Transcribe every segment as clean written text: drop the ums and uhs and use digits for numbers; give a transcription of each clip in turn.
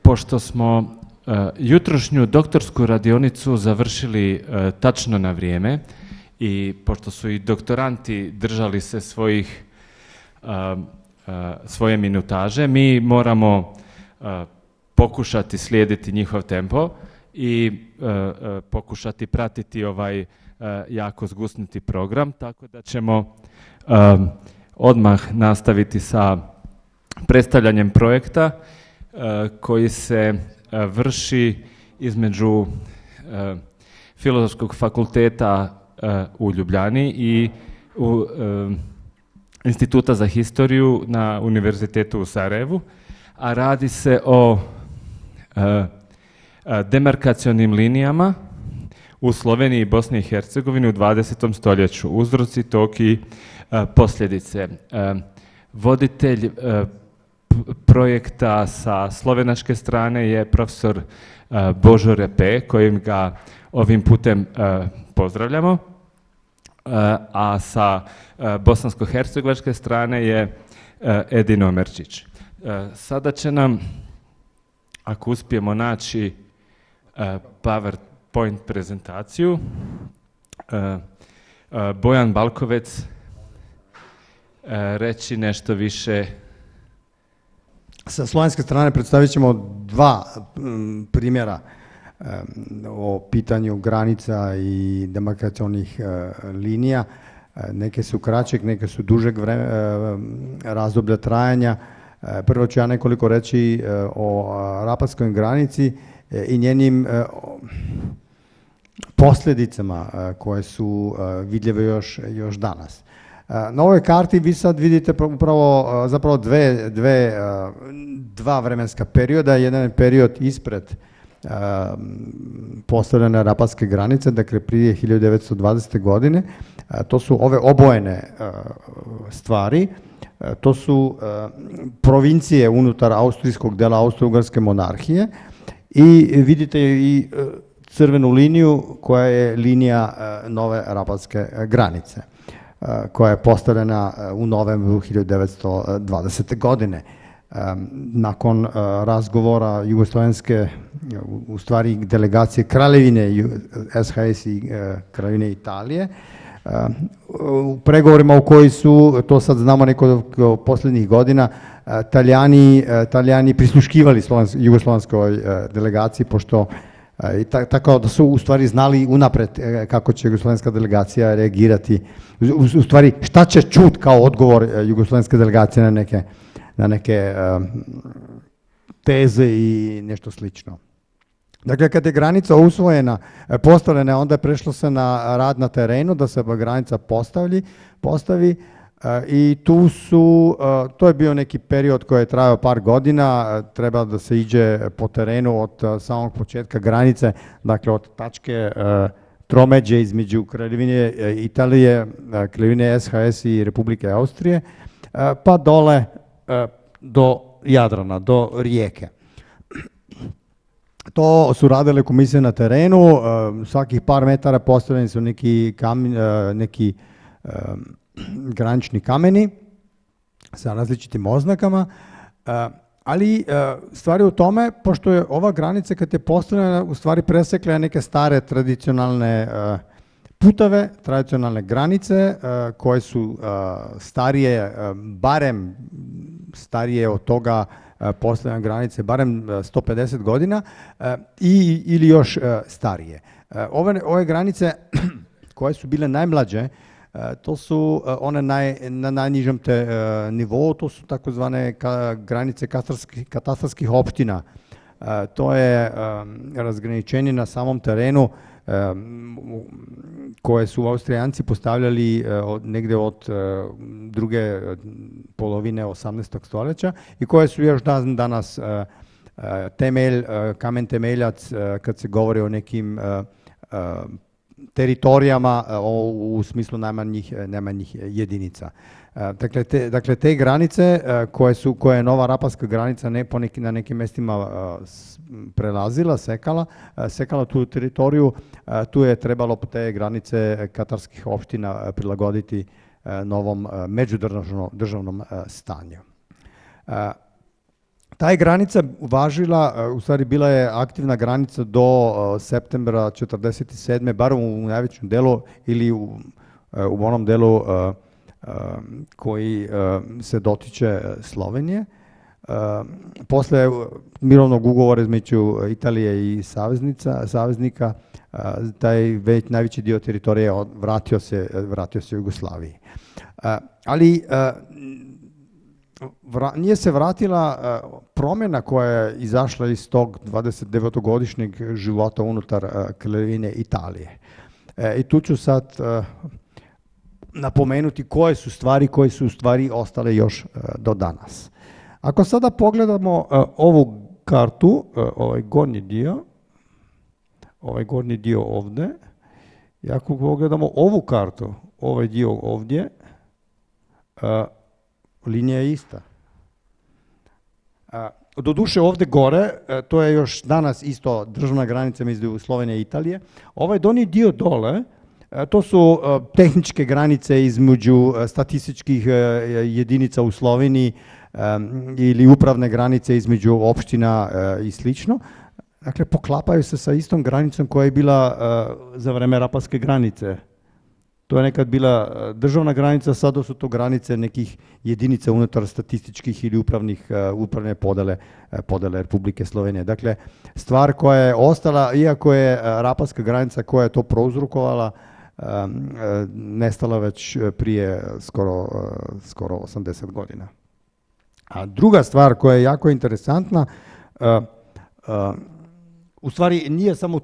pošto smo jutrošnju doktorsku radionicu završili tačno na vrijeme i pošto su i doktoranti držali se svoje minutaže, mi moramo pokušati slijediti njihov tempo i pokušati pratiti ovaj jako zgusnuti program, tako da ćemo odmah nastaviti sa predstavljanjem projekta koji se vrši između Filozofskog fakulteta u Ljubljani i Instituta za historiju na Univerzitetu u Sarajevu, a radi se o demarkacionim linijama u Sloveniji i Bosni i Hercegovini u 20. stoljeću, uzroci, toki, posljedice. Voditelj projekta sa slovenačke strane je profesor Božo Repe, kojim ga ovim putem pozdravljamo, a sa bosansko-hercegovačke strane je Edin Omerčić. Sada će nam, ako uspijemo naći PowerPoint prezentaciju, Bojan Balkovec reći nešto više. Sa slovenske strane predstavit ćemo dva primjera o pitanju granica i demarkacionih linija. Neke su kraćeg, neke su dužeg razdoblja trajanja. Prvo ću ja nekoliko reći o Rapatskoj granici i njenim posljedicama koje su vidljive još danas. Na ovoj karti vi sad vidite zapravo dva vremenska perioda. Jedan je period ispred postavljene Rapatske granice, dakle prije 1920. godine. To su ove obojene stvari. To su provincije unutar austrijskog dela Austro-Ugarske monarhije i vidite i crvenu liniju koja je linija nove Rapatske granice, koja je postavljena u novembru 1920. godine. Nakon razgovora jugoslovenske, u stvari delegacije Kraljevine SHS i Kraljevine Italije, u pregovorima u koji su, to sad znamo nekoliko posljednjih godina, Talijani prisluškivali jugoslovenskoj delegaciji, pošto tako da su u stvari znali unapred kako će jugoslovenska delegacija reagirati, u stvari šta će čut kao odgovor jugoslovenske delegacije na neke teze i nešto slično. Dakle, kad je granica usvojena, postavljena, onda je prešlo se na rad na terenu, da se granica postavi i to je bio neki period koji je trajao par godina, treba da se iđe po terenu od samog početka granice, dakle od tačke tromeđe između Kraljevine Italije, Kraljevine SHS i Republike Austrije, pa dole do Jadrana, do rijeke. To su radile komisije na terenu, svakih par metara postavljeni su neki granični kameni sa različitim oznakama, ali stvar je u tome, pošto je ova granica kad je postavljena u stvari presekla neke stare tradicionalne puteve, tradicionalne granice koje su starije, barem starije od toga postavljanja granice, barem 150 godina ili još starije. Ove granice koje su bile najmlađe, to su one na najnižem nivou, to su takozvane granice katastarskih opština. To je razgraničenje na samom terenu koje su Austrijanci postavljali negde od druge polovine 18. stoljeća i koje su još danas kamen temeljac kad se govori o nekim teritorijama u smislu najmanjih jedinica. Dakle, te granice koje je nova Rapatska granica na nekim mestima prelazila, sekala tu teritoriju, tu je trebalo te granice katarskih opština prilagoditi novom međudržavnom stanju. Ta je granica važila, u stvari bila je aktivna granica do septembra 1947. bar u najvećem delu ili u onom delu koji se dotiče Slovenije. Posle mirovnog ugovora između Italije i saveznika, taj već najveći dio teritorije vratio se Jugoslaviji. Ali nije se vratila promjena koja je izašla iz tog 29-godišnjeg života unutar Kraljevine Italije. I tu ću sad napomenuti koje su u stvari ostale još do danas. Ako sada pogledamo ovu kartu, ovaj gornji dio ovdje, i ako pogledamo ovu kartu, ovaj dio ovdje, linija je ista. Doduše ovdje gore, to je još danas isto državna granica između Slovenije i Italije. Ovaj donji dio dole, to su tehničke granice između statističkih jedinica u Sloveniji ili upravne granice između opština i slično. Dakle, poklapaju se sa istom granicom koja je bila za vreme Rapalske granice. To je nekad bila državna granica, sada su to granice nekih jedinica unutar statističkih ili upravne podele Republike Slovenije. Dakle, stvar koja je ostala, iako je Rapalska granica koja je to prouzrokovala, nestala već prije skoro 80 godina. A druga stvar koja je jako interesantna, u stvari nije samo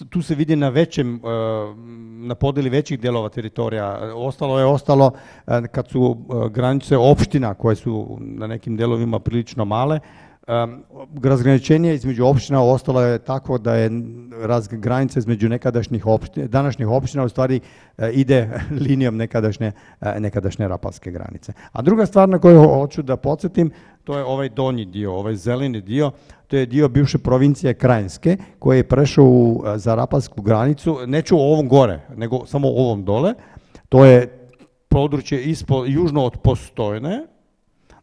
tu se vidi na podeli većih delova teritorija. Ostalo kad su granice opština koje su na nekim delovima prilično male, razgraničenje između opština ostalo je tako da je granica između današnjih opština u stvari ide linijom nekadašnje Rapalske granice. A druga stvar na koju hoću da podsjetim, to je ovaj donji dio, ovaj zeleni dio, to je dio bivše provincije Krajinske koji je prešao za Rapalsku granicu, neću o ovom gore, nego samo o ovom dole, to je područje južno od Postojne.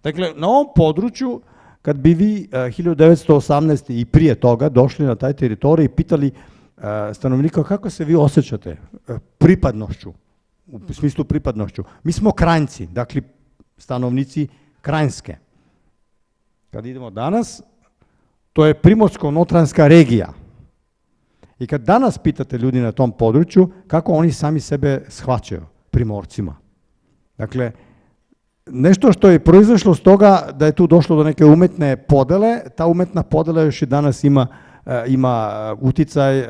Dakle, na ovom području kad bi vi 1918. i prije toga došli na taj teritorij i pitali stanovnika kako se vi osjećate pripadnošću, u smislu pripadnošću. Mi smo Krajinci, dakle stanovnici Krajinske. Kad idemo danas, to je Primorsko-Notranska regija. I kad danas pitate ljudi na tom području, kako oni sami sebe shvaćaju Primorcima. Dakle, nešto što je proizašlo s toga da je tu došlo do neke umetne podele, ta umetna podela još i danas ima uticaj.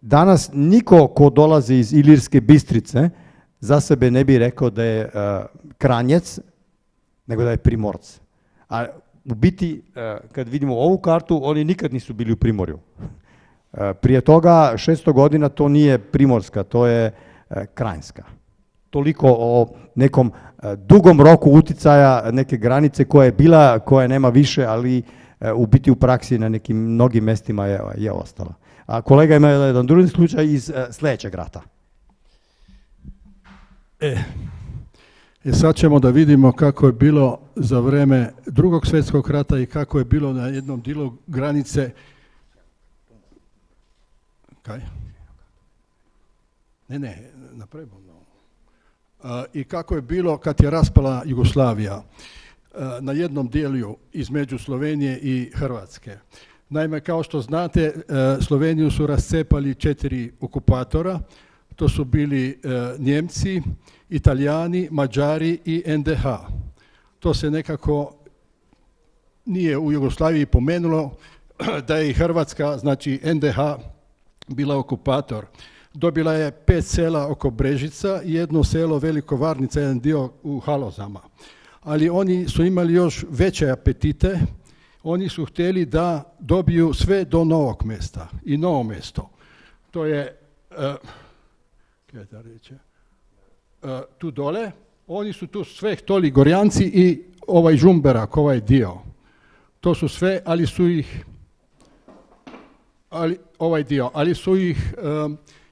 Danas niko ko dolazi iz Ilirske Bistrice za sebe ne bi rekao da je Kranjec, nego da je Primorc. A u biti, kad vidimo ovu kartu, oni nikad nisu bili u Primorju. Prije toga 600 godina to nije Primorska, to je Krajinska. Toliko o nekom dugom roku uticaja neke granice koja je bila, koja nema više, ali u biti u praksi na nekim mnogim mestima je ostala. A kolega ima jedan drugi slučaj iz sljedećeg rata. Sad ćemo da vidimo kako je bilo za vreme Drugog svjetskog rata i kako je bilo na jednom dijelu granice. Kaj? Ne, napravimo. I kako je bilo kad je raspala Jugoslavija na jednom dijelu između Slovenije i Hrvatske. Naime, kao što znate, Sloveniju su rascepali 4 okupatora. To su bili Njemci, Italijani, Mađari i NDH. To se nekako nije u Jugoslaviji pomenulo da je i Hrvatska, znači NDH, bila okupator. Dobila je 5 sela oko Brežica i jedno selo Veliko Varnica, jedan dio u Halozama. Ali oni su imali još veće apetite. Oni su htjeli da dobiju sve do Novog mesta i Novo mesto. To je tu dole. Oni su tu sve htjeli, Gorjanci i ovaj Žumberak, ovaj dio. To su sve, ali su ih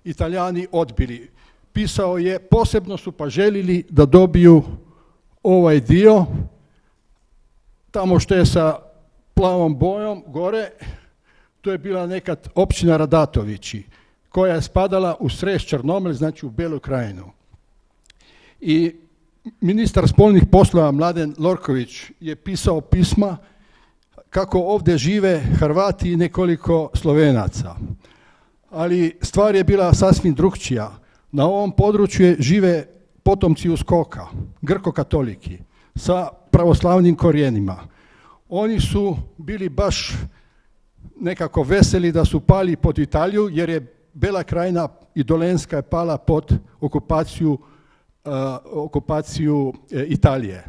Italijani odbili. Pisao je, posebno su pa želili da dobiju ovaj dio, tamo što je sa plavom bojom gore, to je bila nekad općina Radatovići, koja je spadala u Srez Črnomelj, znači u Belu krajinu. I ministar spoljnih poslova Mladen Lorković je pisao pisma kako ovdje žive Hrvati i nekoliko Slovenaca. Ali stvar je bila sasvim drukčija. Na ovom području žive potomci Uskoka, grko-katoliki, sa pravoslavnim korijenima. Oni su bili baš nekako veseli da su pali pod Italiju, jer je Bela krajina i Dolenska je pala pod okupaciju Italije.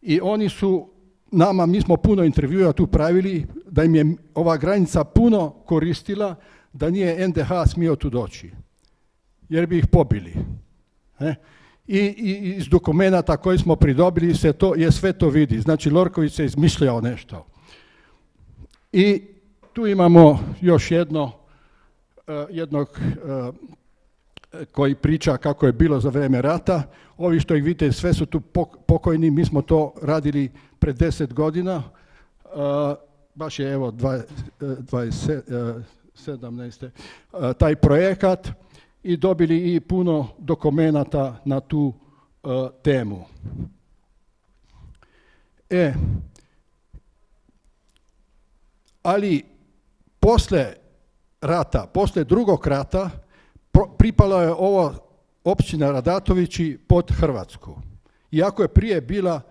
I oni su nama, mi smo puno intervjua tu pravili, da im je ova granica puno koristila, da nije NDH smio tu doći, jer bi ih pobili. I iz dokumenata koje smo pridobili sve to vidi. Znači, Lorković se izmišljao nešto. I tu imamo još jednog koji priča kako je bilo za vrijeme rata. Ovi što ih vidite, sve su tu pokojni, mi smo to radili pred 10 godina. Baš je evo 2017. Taj projekat i dobili i puno dokumenata na tu temu. Ali posle rata, posle drugog rata, pripala je ovo općina Radatovići pod Hrvatsku. Iako je prije bila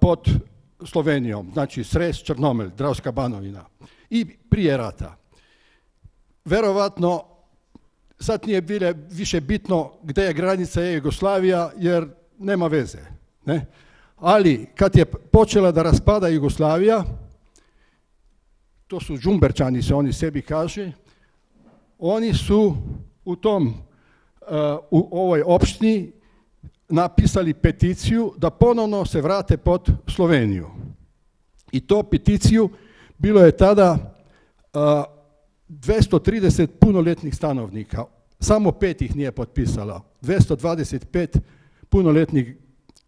pod Slovenijom, znači Srez Črnomelj, Dravska Banovina. I prije rata. Verovatno, sad nije bilo više bitno gdje je granica Jugoslavija, jer nema veze. Ne? Ali kad je počela da raspada Jugoslavija, to su Džumberčani, se oni sebi kaže, oni su u ovoj opštini napisali peticiju da ponovno se vrate pod Sloveniju. I to peticiju bilo je tada 230 punoljetnih stanovnika. Samo 5 ih nije potpisala. 225 punoljetnih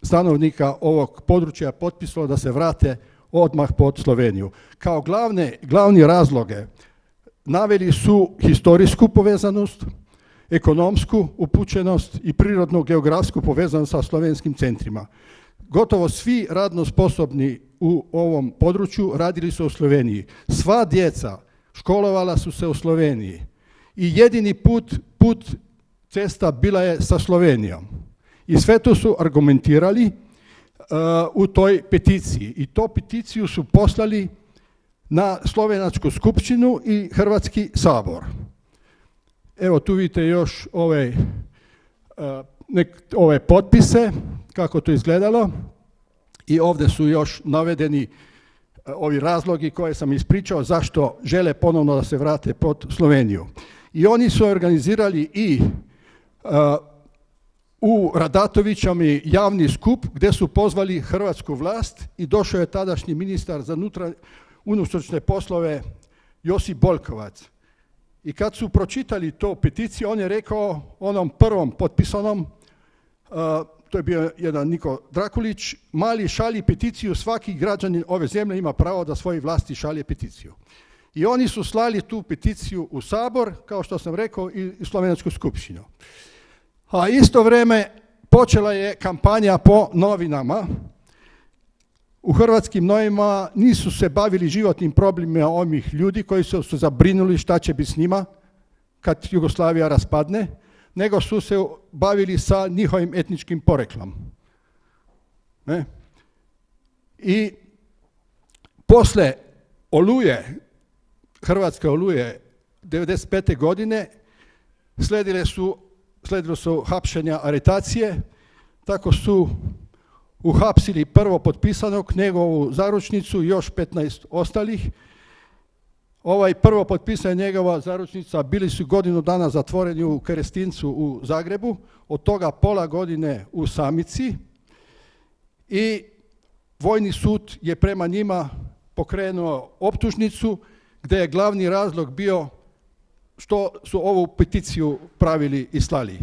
stanovnika ovog područja potpisalo da se vrate odmah pod Sloveniju. Kao glavni razloge naveli su historijsku povezanost, ekonomsku upućenost i prirodno-geografsku povezanost sa slovenskim centrima. Gotovo svi radno sposobni u ovom području radili su u Sloveniji. Sva djeca školovala su se u Sloveniji i jedini put cesta bila je sa Slovenijom. I sve to su argumentirali u toj peticiji. I to peticiju su poslali na Slovenačku skupštinu i Hrvatski sabor. Evo tu vidite još ove potpise, kako to izgledalo. I ovdje su još navedeni ovi razlogi koje sam ispričao zašto žele ponovno da se vrate pod Sloveniju. I oni su organizirali i u Radatovićama javni skup gdje su pozvali hrvatsku vlast i došao je tadašnji ministar za unutrašnje poslove Josip Boljkovac. I kad su pročitali to peticiju, on je rekao onom prvom potpisanom, to je bio jedan Niko Drakulić, mali šalji peticiju, svaki građanin ove zemlje ima pravo da svoj vlasti šalje peticiju. I oni su slali tu peticiju u Sabor, kao što sam rekao, i Slovenačku skupštinu. A isto vrijeme počela je kampanja po novinama. U hrvatskim novinama nisu se bavili životnim problemima ovih ljudi koji su se zabrinuli šta će biti s njima kad Jugoslavija raspadne, nego su se bavili sa njihovim etničkim poreklom. Ne? I posle Oluje, Hrvatske Oluje 1995. godine, sledilo su hapšenja, aretacije, tako su uhapsili prvo potpisanog, njegovu zaručnicu i još 15 ostalih. Prvo potpisana njegova zaručnica, bili su godinu dana zatvoreni u Kerestincu u Zagrebu, od toga pola godine u Samici i vojni sud je prema njima pokrenuo optužnicu gdje je glavni razlog bio što su ovu peticiju pravili i slali.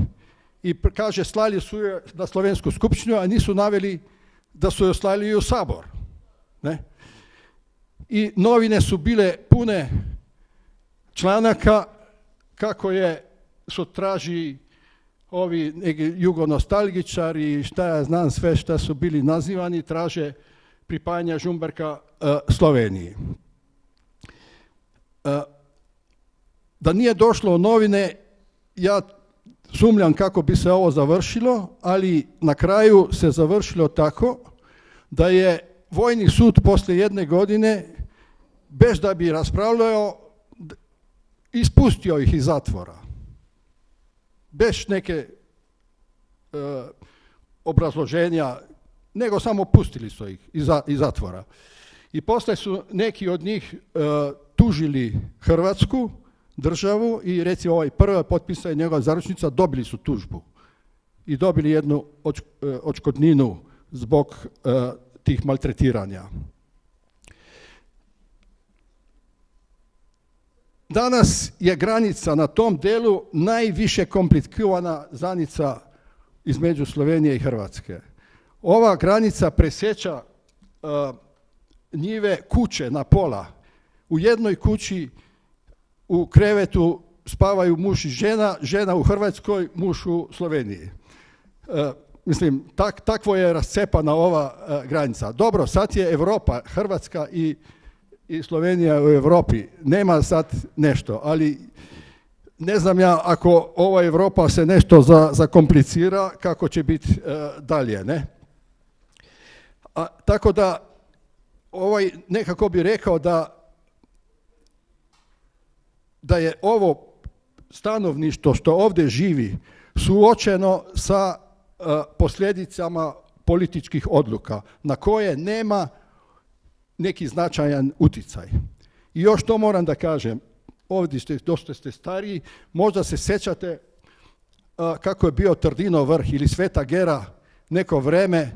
I kaže, slali su je na Slovensku skupštinu, a nisu naveli da su je slali i u Sabor. Ne? I novine su bile pune članaka kako što traži ovi neki jugonostalgičari, šta ja znam sve šta su bili nazivani, traže pripajanja Žumberka Sloveniji. Da nije došlo u novine, ja sumnjam kako bi se ovo završilo, ali na kraju se završilo tako da je Vojni sud poslije 1 godine, bez da bi raspravljao, ispustio ih iz zatvora. Bez neke obrazloženja, nego samo pustili su ih iz zatvora. I poslije su neki od njih tužili Hrvatsku državu i recimo ovaj prvi potpisa je njegova zaručnica, dobili su tužbu i dobili jednu odškodninu zbog tih maltretiranja. Danas je granica na tom delu najviše komplicirana granica između Slovenije i Hrvatske. Ova granica presjeća njive kuće na pola. U jednoj kući u krevetu spavaju muž i žena, žena u Hrvatskoj, muž u Sloveniji. Mislim, takvo je rascepana ova granica. Dobro, sad je Europa, Hrvatska i Slovenija u Europi. Nema sad nešto, ali ne znam ja ako ova Europa se nešto zakomplicira, kako će biti dalje, ne? Tako da, nekako bi rekao da je ovo stanovništvo što ovdje živi suočeno sa posljedicama političkih odluka na koje nema neki značajan utjecaj. I još to moram da kažem, ovdje dosta ste stariji, možda se sjećate kako je bio Trdinov vrh ili Sveta Gera neko vreme,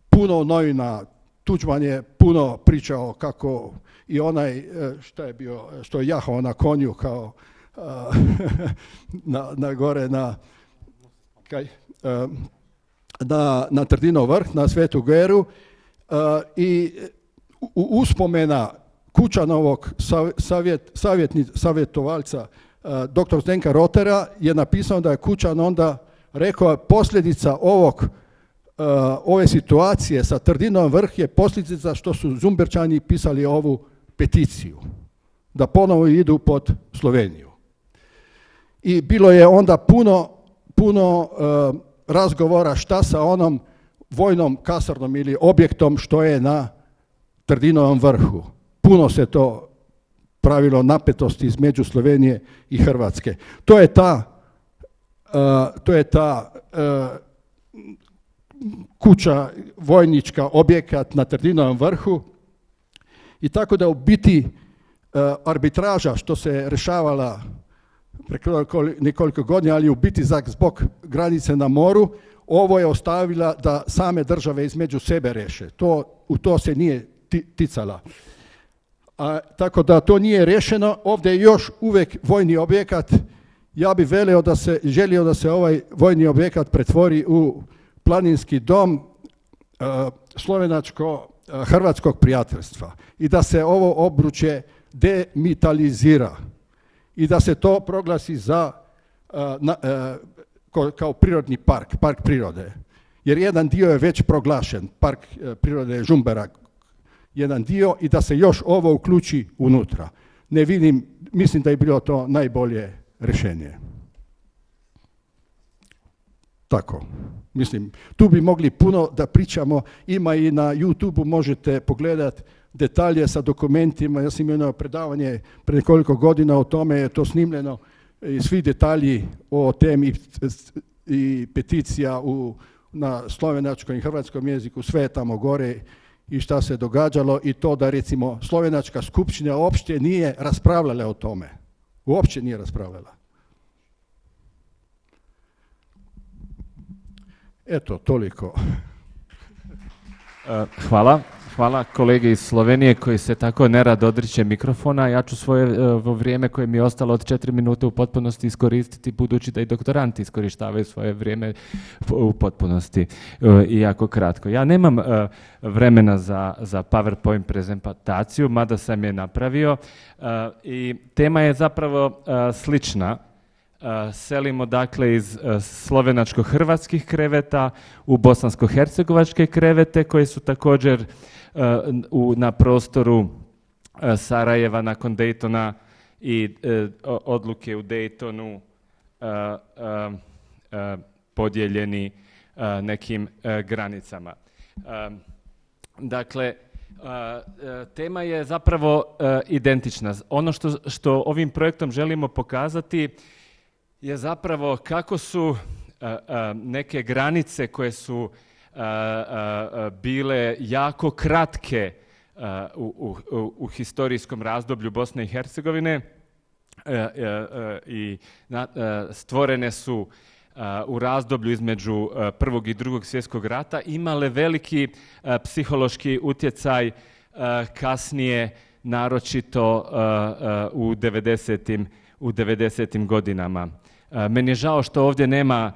puno novina, Tuđman je puno pričao kako i onaj, šta je bio, što je jahao na konju kao na gore na Trdinov vrh, na Svetu Geru i uspomena Kučanovog savjetovalca dr. Zdenka Rotera je napisano da je Kučan onda rekao posljedica ove situacije sa Trdinovom vrh je posljedica što su Žumberčani pisali ovu peticiju da ponovo idu pod Sloveniju. I bilo je onda puno razgovora šta sa onom vojnom kasarnom ili objektom što je na Trdinovom vrhu. Puno se to pravilo napetosti između Slovenije i Hrvatske. To je ta kuća vojnička objekat na Trdinovom vrhu i tako da u biti arbitraža što se rešavala preko nekoliko godina, ali u biti zbog granice na moru, ovo je ostavila da same države između sebe reše. U to se nije ticala. Tako da to nije rešeno. Ovdje je još uvijek vojni objekat. Ja bih želio da se ovaj vojni objekat pretvori u planinski dom slovenačko-hrvatskog prijateljstva i da se ovo obručje demitalizira i da se to proglasi kao prirodni park prirode. Jer jedan dio je već proglašen, park prirode Žumberak, jedan dio i da se još ovo uključi unutra. Ne vidim, mislim da je bilo to najbolje rješenje. Tako, mislim, tu bi mogli puno da pričamo, ima i na YouTube-u, možete pogledati detalje sa dokumentima, ja sam imao predavanje pred nekoliko godina o tome, je to snimljeno i svi detalji o temi i peticija na slovenačkom i hrvatskom jeziku, sve je tamo gore i šta se događalo i to da recimo slovenačka skupština uopšte nije raspravljala o tome, uopće nije raspravljala. Eto, toliko. Hvala. Hvala kolege iz Slovenije koji se tako nerado odriče mikrofona. Ja ću svoje vrijeme koje mi je ostalo od 4 minute u potpunosti iskoristiti, budući da i doktoranti iskorištavaju svoje vrijeme u potpunosti i jako kratko. Ja nemam vremena za PowerPoint prezentaciju, mada sam je napravio i tema je zapravo slična. Selimo dakle iz slovenačko-hrvatskih kreveta u bosansko-hercegovačke krevete koje su također na prostoru Sarajeva nakon Daytona i odluke u Daytonu podijeljeni nekim granicama. Dakle, tema je zapravo identična. Ono što ovim projektom želimo pokazati je zapravo kako su neke granice koje su bile jako kratke u historijskom razdoblju Bosne i Hercegovine i stvorene su u razdoblju između Prvog i Drugog svjetskog rata, imale veliki psihološki utjecaj kasnije, naročito u 90. godinama. Meni je žao što ovdje nema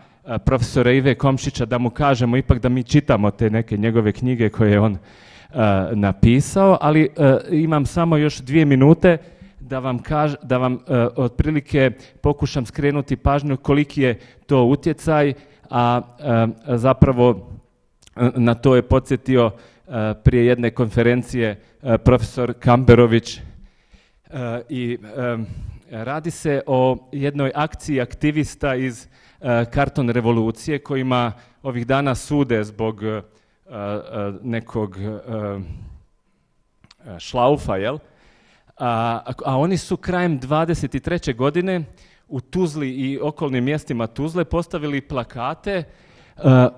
profesora Ive Komšića da mu kažemo ipak da mi čitamo te neke njegove knjige koje je on napisao, ali imam samo još 2 minute da vam otprilike pokušam skrenuti pažnju koliki je to utjecaj, a zapravo na to je podsjetio prije jedne konferencije profesor Kamberović i radi se o jednoj akciji aktivista iz Karton revolucije kojima ovih dana sude zbog nekog šlaufa, jel? A oni su krajem 23. godine u Tuzli i okolnim mjestima Tuzle postavili plakate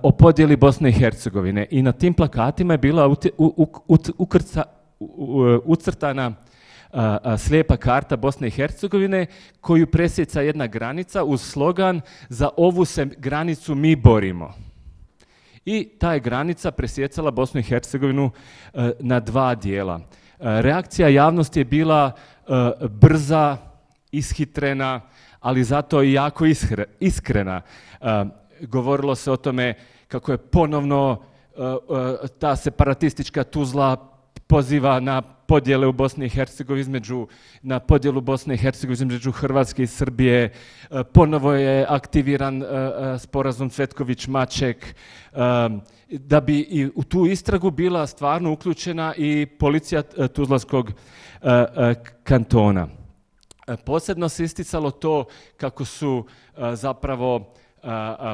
o podjeli Bosne i Hercegovine i na tim plakatima je bila ucrtana slijepa karta Bosne i Hercegovine koju presjeca jedna granica uz slogan "Za ovu se granicu mi borimo". I ta je granica presjecala Bosnu i Hercegovinu na 2 dijela. Reakcija javnosti je bila brza, ishitrena, ali zato i jako iskrena. Govorilo se o tome kako je ponovno ta separatistička Tuzla poziva na podjele u Bosni i Hercegovini na podjelu Bosne i Hercegovine između Hrvatske i Srbije. Ponovo je aktiviran sporazum Cvetković-Maček, da bi i u tu istragu bila stvarno uključena i policija Tuzlanskog kantona. Posebno se isticalo to kako su zapravo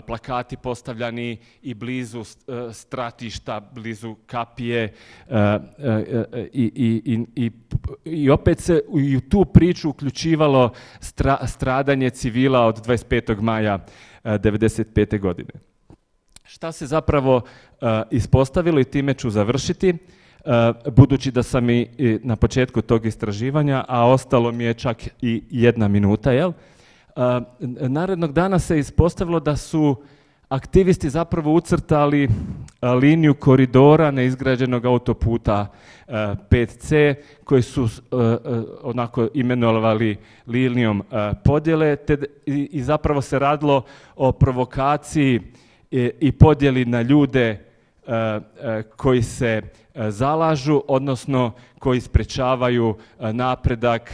plakati postavljani i blizu stratišta, blizu kapije i opet se i u tu priču uključivalo stradanje civila od 25. maja 1995. godine. Šta se zapravo ispostavilo i time ću završiti, budući da sam i na početku tog istraživanja, a ostalo mi je čak i 1 minuta, jel? Narednog dana se ispostavilo da su aktivisti zapravo ucrtali liniju koridora neizgrađenog autoputa 5C koji su onako imenovali linijom podjele i zapravo se radilo o provokaciji i podjeli na ljude koji se zalažu, odnosno koji sprečavaju napredak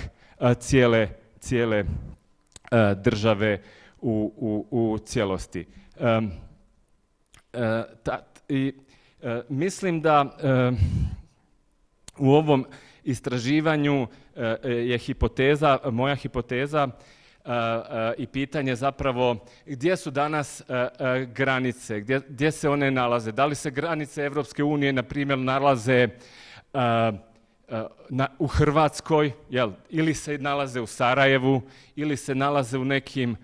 cijele države u cijelosti. Mislim da u ovom istraživanju je moja hipoteza i pitanje zapravo gdje su danas granice, gdje se one nalaze. Da li se granice Evropske unije, na primjer, nalaze u Hrvatskoj, ili se nalaze u Sarajevu, ili se nalaze u nekim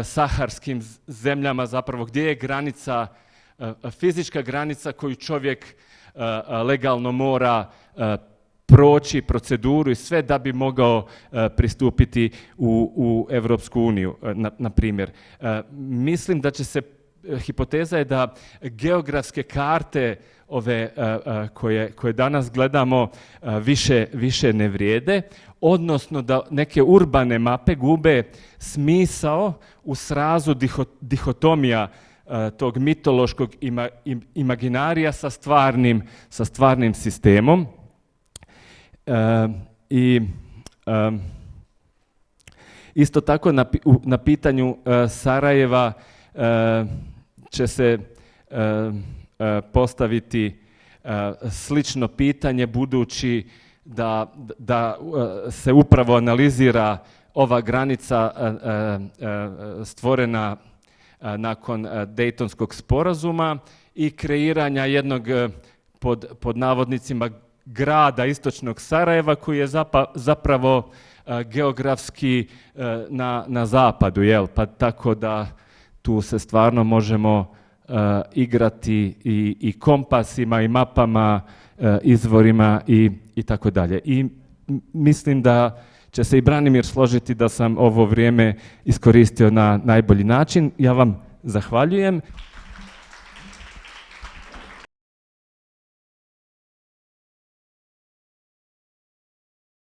saharskim zemljama, zapravo gdje je granica, fizička granica koju čovjek legalno mora proći proceduru i sve da bi mogao pristupiti u Evropsku uniju, na primjer. Mislim da će se hipoteza je da geografske karte ove koje danas gledamo više ne vrijede, odnosno da neke urbane mape gube smisao u srazu dihotomija tog mitološkog imaginarija sa stvarnim sistemom. I isto tako na pitanju Sarajeva će se postaviti slično pitanje, budući da se upravo analizira ova granica stvorena nakon Dejtonskog sporazuma i kreiranja jednog pod navodnicima grada istočnog Sarajeva koji je zapravo geografski na zapadu, pa tako da tu se stvarno možemo igrati i kompasima i mapama, izvorima i tako dalje. I mislim da će se i Branimir složiti da sam ovo vrijeme iskoristio na najbolji način. Ja vam zahvaljujem.